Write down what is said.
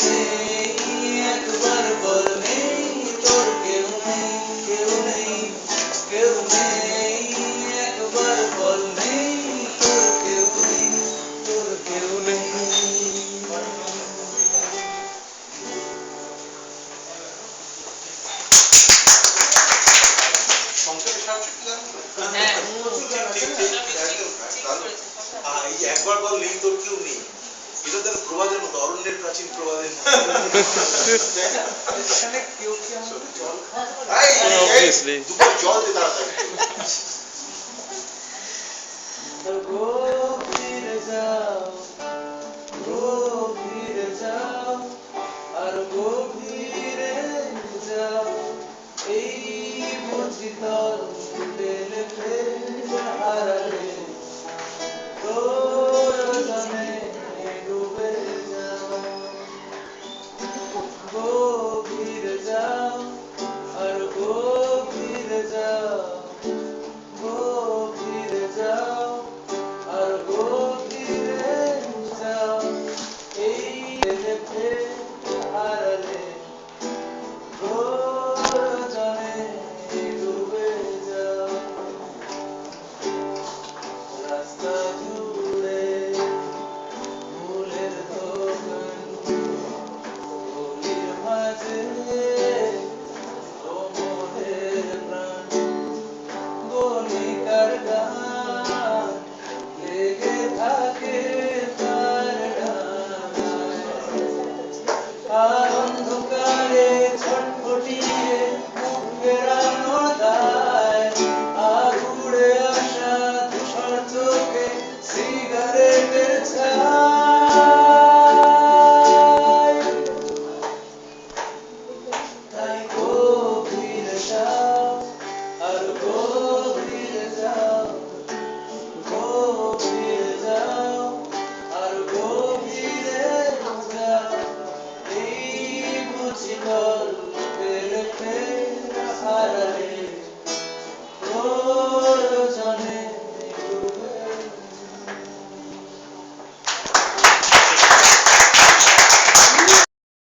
নেই, একবার বল নেই, তোর কেউ নেই, কেউ নেই, কেউ নেই, একবার বল নেই, তোর কেউ নেই, তোর কেউ নেই। একবার বল নেই তোর কেউ নেই, এটা তো প্রবাদের মতো, অরণ্যের প্রাচীন প্রবাদের মতো। কেউ কি আমাকে জল দুটো জল দিয়ে তাড়াতাড়ি গভীরে যাও, গভীরে যাও, আর গভীরে যাও, এই বুঝি তল পেলে হারালে প্রয়োজনে ডুবে যাও, গভীরে যাও, আর গভীরে যাও, গভীরে যাও, আর গভীরে যাও, এই দেখে হারালে প্রয়োজনে ডুবে যাও। রাস্তা জুড়ে ফুলের দোকান, গলির মাঝে কোমরের প্রাণ, গলিকার গান লেগে থাকে তার ডানায়, আর অন্ধকারে ছটফটিয়ে মুখ ফেরানো দায়, আর উড়ে আসা ধূসর চোখে সিগারেটের ছাই। তাই গভীরে যাও, আর গভীরে যাও, গভীরে যাও, আর গভীরে যাও, এই বুঝি তল পেলে হারালে প্রয়োজনে